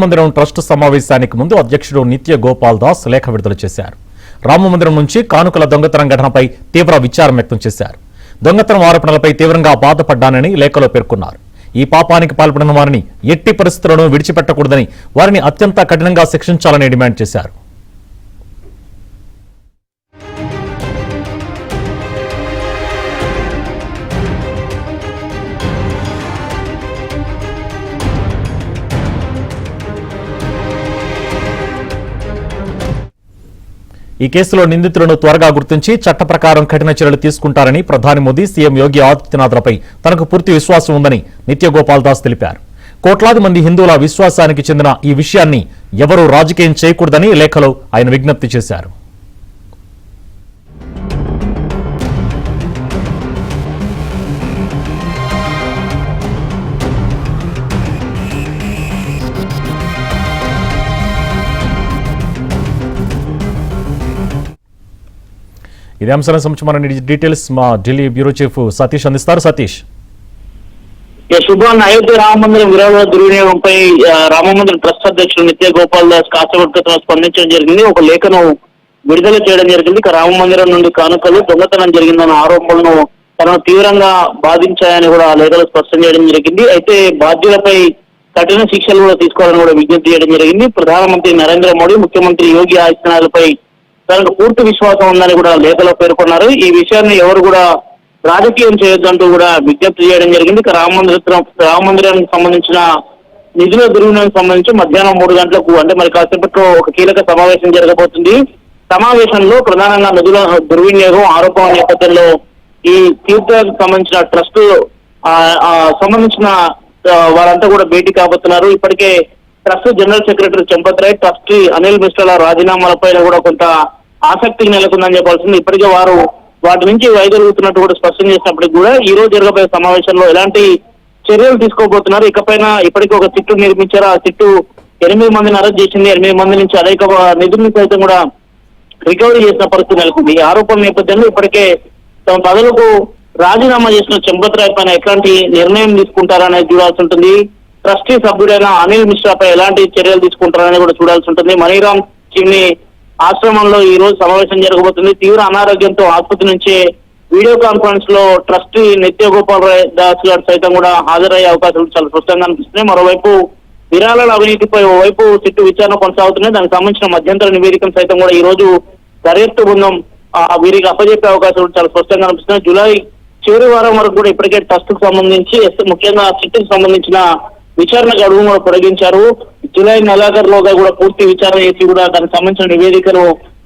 మందిరం ట్రస్ట్ సమావేశానికి ముందు అధ్యక్షుడు నిత్య గోపాల్ దాస్ లేఖ విడుదల చేశారు. రామమందిరం నుంచి కానుకల దొంగతనం ఘటనపై తీవ్ర విచారం వ్యక్తం చేశారు. దొంగతనం ఆరోపణలపై తీవ్రంగా బాధపడ్డానని లేఖలో పేర్కొన్నారు. ఈ పాపానికి పాల్పడిన వారిని ఎట్టి పరిస్థితులను విడిచిపెట్టకూడదని, వారిని అత్యంత కఠినంగా శిక్షించాలని డిమాండ్ చేశారు. ఈ కేసులో నిందితులను త్వరగా గుర్తించి చట్ట ప్రకారం కఠిన చర్యలు తీసుకుంటారని ప్రధాని మోదీ, సీఎం యోగి ఆదిత్యనాథ్లపై తనకు పూర్తి విశ్వాసం ఉందని నిత్య గోపాల్ దాస్ తెలిపారు. కోట్లాది మంది హిందువుల విశ్వాసానికి చెందిన ఈ విషయాన్ని ఎవరూ రాజకీయం చేయకూడదని లేఖలో ఆయన విజ్ఞప్తి చేశారు. ఇదే అంశానికి సంబంధించిన డీటెయిల్స్ మా ఢిల్లీ బ్యూరో చీఫ్ సతీష్ అందిస్తారు. సతీష్, శుభాన్ అయోధ్య రామమందిరం విరాళ దుర్వినియోగంపై రామమందిరం ట్రస్ట్ అధ్యక్షుడు నిత్య గోపాల్ దాస్ కాసేపటి స్పందించడం జరిగింది. ఒక లేఖను విడుదల చేయడం జరిగింది. రామమందిరం నుండి కానుకలు దొంగతనం జరిగిందన్న ఆరోపణలను తనను తీవ్రంగా బాధించాయని కూడా ఆ లేఖలో స్పష్టం చేయడం జరిగింది. అయితే బాధ్యులపై కఠిన శిక్షలు కూడా తీసుకోవాలని కూడా విజ్ఞప్తి చేయడం జరిగింది. ప్రధానమంత్రి నరేంద్ర మోడీ, ముఖ్యమంత్రి యోగి ఆదిత్యనాథ్లపై తనకు పూర్తి విశ్వాసం ఉందని కూడా లేఖలో పేర్కొన్నారు. ఈ విషయాన్ని ఎవరు కూడా రాజకీయం చేయొద్దంటూ కూడా విజ్ఞప్తి చేయడం జరిగింది. రామమందిరానికి సంబంధించిన నిధుల దుర్వినియోగం సంబంధించి మధ్యాహ్నం 3 గంటలకు అంటే మరి కాసేపట్లో ఒక కీలక సమావేశం జరగబోతుంది. సమావేశంలో ప్రధానంగా నిధుల దుర్వినియోగం ఆరోపణ నేపథ్యంలో ఈ తీర్థానికి సంబంధించిన ట్రస్ట్ సంబంధించిన వారంతా కూడా భేటీ కాబోతున్నారు. ఇప్పటికే trust general secretary Champat Rai, trustee Anil మిశ్రాల రాజీనామాలపై కూడా కొంత ఆసక్తికి నెలకొందని చెప్పాల్సింది. ఇప్పటికే వారు వాటి నుంచి వైదొలుగుతున్నట్టు కూడా స్పష్టం చేసినప్పటికీ కూడా ఈ రోజు జరగబోయే సమావేశంలో ఎలాంటి చర్యలు తీసుకోబోతున్నారు. ఇకపైన ఇప్పటికీ ఒక సిట్టు నిర్మించారు. ఆ సిట్టు 8 మందిని అరెస్ట్ చేసింది. 8 మంది నుంచి అనేక నిధులను సైతం కూడా రికవరీ చేసిన పరిస్థితి నెలకొంది. ఈ ఆరోపణ నేపథ్యంలో ఇప్పటికే తమ పదవులకు రాజీనామా చేసిన చంపత్ రాయ్ పైన ఎట్లాంటి నిర్ణయం తీసుకుంటారనేది చూడాల్సి ఉంటుంది. ట్రస్టీ సభ్యుడైన అనిల్ మిశ్రాపై ఎలాంటి చర్యలు తీసుకుంటారని కూడా చూడాల్సి ఉంటుంది. మనీరామ్ చిన్ని ఆశ్రమంలో ఈ రోజు సమావేశం జరగబోతుంది. తీవ్ర అనారోగ్యంతో ఆసుపత్రి నుంచి వీడియో కాన్ఫరెన్స్ లో ట్రస్టీ నిత్య గోపాల్ దాస్ గారు సైతం కూడా హాజరయ్యే అవకాశాలు చాలా స్పష్టంగా అనిపిస్తున్నాయి. మరోవైపు విరాళాల అవినీతిపై ఓవైపు సిట్టు విచారణ కొనసాగుతున్నాయి. దానికి సంబంధించిన మధ్యంతర నివేదికను సైతం కూడా ఈ రోజు దర్యాప్తు బృందం వీరికి అప్పజెప్పే అవకాశాలు చాలా స్పష్టంగా అనిపిస్తున్నాయి. జూలై చివరి వారం వరకు కూడా ఇప్పటికే ట్రస్ట్ కు సంబంధించి ముఖ్యంగా సిట్టుకు సంబంధించిన విచారణ గడువు కూడా పొడిగించారు. జూలై నెలాఖరులోగా కూడా పూర్తి విచారణ చేసి కూడా దానికి సంబంధించిన నివేదికను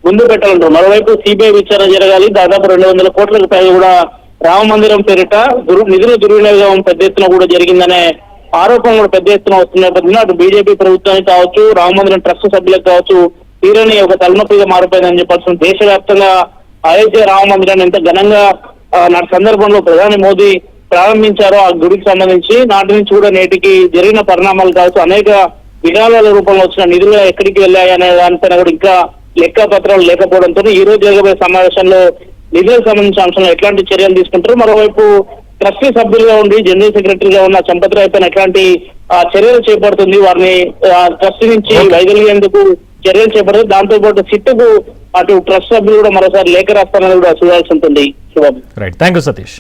ముందు పెట్టాలంటారు. మరోవైపు సిబిఐ విచారణ జరగాలి. దాదాపు 200 కోట్లకు పైగా కూడా రామ మందిరం పేరిట నిధుల దుర్వినియోగం పెద్ద ఎత్తున కూడా జరిగిందనే ఆరోపణ కూడా పెద్ద ఎత్తున వస్తున్న నేపథ్యంలో అటు బీజేపీ ప్రభుత్వానికి కావచ్చు, రామ మందిరం ట్రస్ట్ సభ్యులకు కావచ్చు తీరని ఒక తలనొప్పిగా మారిపోయిందని చెప్పాల్సిన దేశవ్యాప్తంగా అయోధ్య రామ మందిరాన్ని ఎంత ఘనంగా నాటి సందర్భంలో ప్రధాని మోదీ ప్రారంభించారో ఆ గుడికి సంబంధించి నాటి నుంచి కూడా నేటికి జరిగిన పరిణామాలు కావచ్చు, అనేక విరాళాల రూపంలో వచ్చిన నిధులు ఎక్కడికి వెళ్ళాయి అనే దానిపైన కూడా ఇంకా లెక్క పత్రాలు లేకపోవడంతో ఈ రోజు జరగబోయే సమావేశంలో నిధులకు సంబంధించిన అంశంలో ఎట్లాంటి చర్యలు తీసుకుంటారు. మరోవైపు ట్రస్టీ సభ్యులుగా ఉండి జనరల్ సెక్రటరీగా ఉన్న చంపత్ రాయ్ పైన ఎట్లాంటి చర్యలు చేపడుతుంది, వారిని ట్రస్టీ నుంచి వైదొలిగేందుకు చర్యలు చేపడుతుంది. దాంతో పాటు సిట్టుకు అటు ట్రస్ట్ సభ్యులు కూడా మరోసారి లేఖ రాస్తారని కూడా చూడాల్సి ఉంటుంది. శుభం. Right, thank you Satish.